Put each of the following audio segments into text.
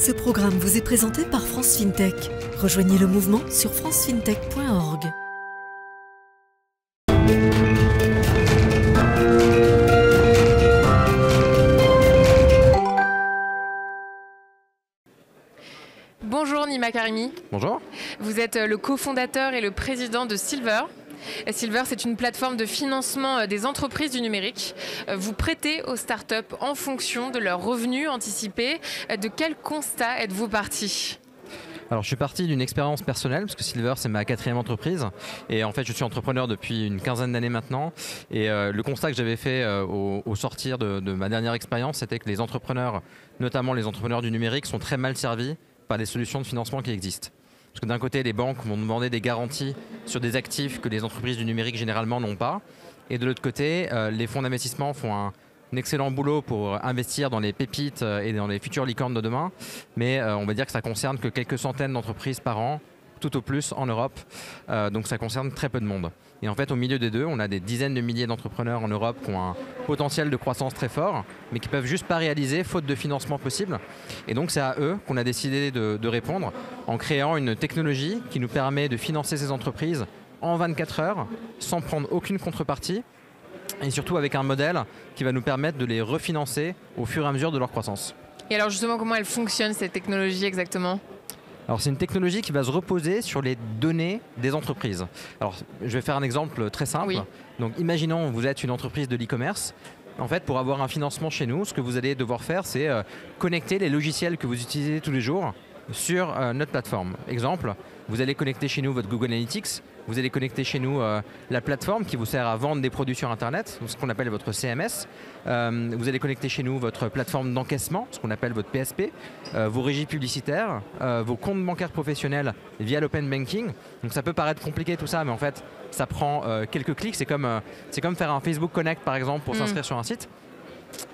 Ce programme vous est présenté par France FinTech. Rejoignez le mouvement sur francefintech.org. Bonjour Nima Karimi. Bonjour. Vous êtes le cofondateur et le président de Silver. Silver, c'est une plateforme de financement des entreprises du numérique. Vous prêtez aux startups en fonction de leurs revenus anticipés. De quel constat êtes-vous parti ? Alors je suis parti d'une expérience personnelle parce que Silver c'est ma 4e entreprise et en fait je suis entrepreneur depuis une quinzaine d'années maintenant et le constat que j'avais fait au sortir de ma dernière expérience, c'était que les entrepreneurs, notamment les entrepreneurs du numérique, sont très mal servis par les solutions de financement qui existent. Parce que d'un côté, les banques vont demander des garanties sur des actifs que les entreprises du numérique généralement n'ont pas. Et de l'autre côté, les fonds d'investissement font un excellent boulot pour investir dans les pépites et dans les futures licornes de demain. Mais on va dire que ça concerne que quelques centaines d'entreprises par an, tout au plus en Europe. Donc ça concerne très peu de monde. Et en fait, au milieu des deux, on a des dizaines de milliers d'entrepreneurs en Europe qui ont un potentiel de croissance très fort, mais qui ne peuvent juste pas réaliser, faute de financement possible. Et donc, c'est à eux qu'on a décidé de répondre en créant une technologie qui nous permet de financer ces entreprises en 24 heures, sans prendre aucune contrepartie, et surtout avec un modèle qui va nous permettre de les refinancer au fur et à mesure de leur croissance. Et alors justement, comment elle fonctionne cette technologie exactement ? Alors c'est une technologie qui va se reposer sur les données des entreprises. Alors je vais faire un exemple très simple. Oui. Donc imaginons vous êtes une entreprise de l'e-commerce. En fait, pour avoir un financement chez nous, ce que vous allez devoir faire, c'est connecter les logiciels que vous utilisez tous les jours sur notre plateforme. Exemple, vous allez connecter chez nous votre Google Analytics, vous allez connecter chez nous la plateforme qui vous sert à vendre des produits sur Internet, ce qu'on appelle votre CMS. Vous allez connecter chez nous votre plateforme d'encaissement, ce qu'on appelle votre PSP, vos régies publicitaires, vos comptes bancaires professionnels via l'open banking. Donc ça peut paraître compliqué tout ça, mais en fait, ça prend quelques clics. C'est comme faire un Facebook Connect par exemple pour s'inscrire sur un site.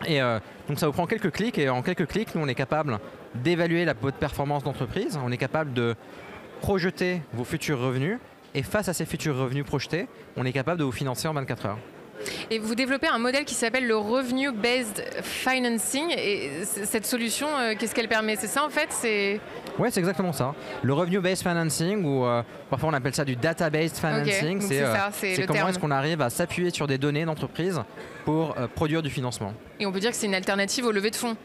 Et donc ça vous prend quelques clics et en quelques clics, nous on est capable d'évaluer votre performance d'entreprise, on est capable de projeter vos futurs revenus et face à ces futurs revenus projetés, on est capable de vous financer en 24 heures. Et vous développez un modèle qui s'appelle le Revenue Based Financing. Et cette solution, qu'est-ce qu'elle permet ? C'est ça en fait ? Oui, c'est exactement ça. Le Revenue Based Financing, ou parfois on appelle ça du Data Based Financing, c'est comment est-ce qu'on arrive à s'appuyer sur des données d'entreprise pour produire du financement. Et on peut dire que c'est une alternative au levée de fonds.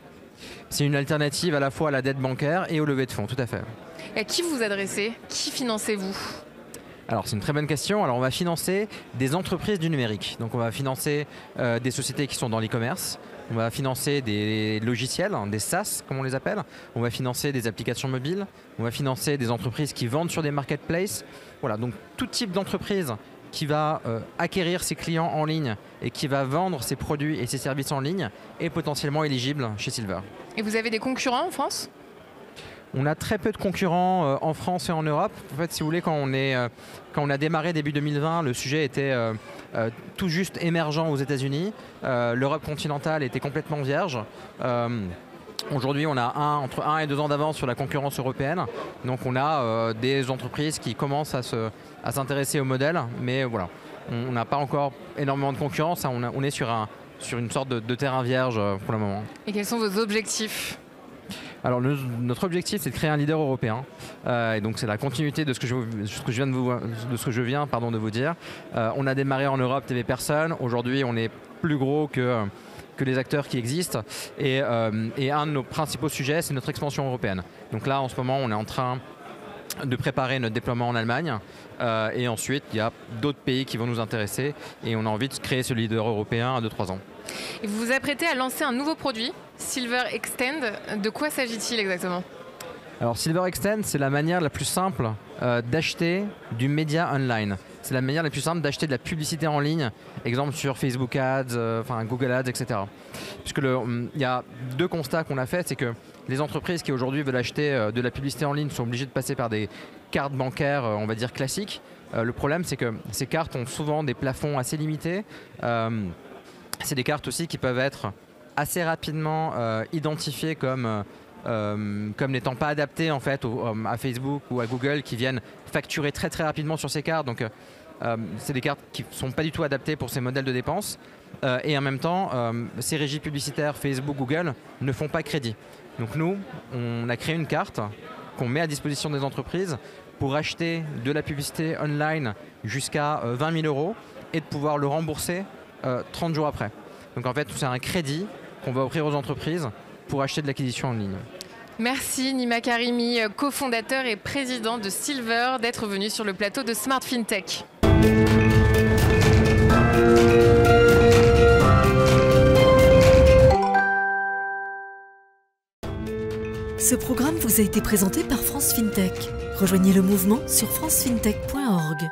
C'est une alternative à la fois à la dette bancaire et au levée de fonds, tout à fait. Et à qui vous adressez ? Qui financez-vous ? Alors c'est une très bonne question. Alors on va financer des entreprises du numérique. Donc on va financer des sociétés qui sont dans l'e-commerce. On va financer des logiciels, des SaaS comme on les appelle. On va financer des applications mobiles. On va financer des entreprises qui vendent sur des marketplaces. Voilà, donc tout type d'entreprise qui va acquérir ses clients en ligne et qui va vendre ses produits et ses services en ligne est potentiellement éligible chez Silver. Et vous avez des concurrents en France ? On a très peu de concurrents en France et en Europe. En fait, si vous voulez, quand on a démarré début 2020, le sujet était tout juste émergent aux États-Unis. L'Europe continentale était complètement vierge. Aujourd'hui, on a entre 1 et 2 ans d'avance sur la concurrence européenne. Donc on a des entreprises qui commencent à s'intéresser au modèle. Mais voilà, on n'a pas encore énormément de concurrence. On est sur une sorte de terrain vierge pour le moment. Et quels sont vos objectifs ? Alors notre objectif c'est de créer un leader européen et donc c'est la continuité de ce que je viens de vous dire. On a démarré en Europe, il n'y avait personne. Aujourd'hui on est plus gros que les acteurs qui existent et un de nos principaux sujets c'est notre expansion européenne. Donc là en ce moment on est en train de préparer notre déploiement en Allemagne et ensuite il y a d'autres pays qui vont nous intéresser et on a envie de créer ce leader européen à 2-3 ans. Et vous vous apprêtez à lancer un nouveau produit, Silver Extend. De quoi s'agit-il exactement ? Alors Silver Extend, c'est la manière la plus simple d'acheter du média online. C'est la manière la plus simple d'acheter de la publicité en ligne, exemple sur Facebook Ads, Google Ads, etc. Puisque il y a 2 constats qu'on a fait, c'est que les entreprises qui aujourd'hui veulent acheter de la publicité en ligne sont obligées de passer par des cartes bancaires, on va dire classiques. Le problème, c'est que ces cartes ont souvent des plafonds assez limités. C'est des cartes aussi qui peuvent être assez rapidement identifiées comme n'étant pas adaptées en fait à Facebook ou à Google qui viennent facturer très très rapidement sur ces cartes. Donc c'est des cartes qui ne sont pas du tout adaptées pour ces modèles de dépenses. Et en même temps, ces régies publicitaires Facebook, Google ne font pas crédit. Donc nous, on a créé une carte qu'on met à disposition des entreprises pour acheter de la publicité online jusqu'à 20 000 € et de pouvoir le rembourser 30 jours après. Donc en fait, c'est un crédit qu'on va offrir aux entreprises pour acheter de l'acquisition en ligne. Merci Nima Karimi, cofondateur et président de Silver, d'être venu sur le plateau de Smart FinTech. Ce programme vous a été présenté par France FinTech. Rejoignez le mouvement sur francefintech.org.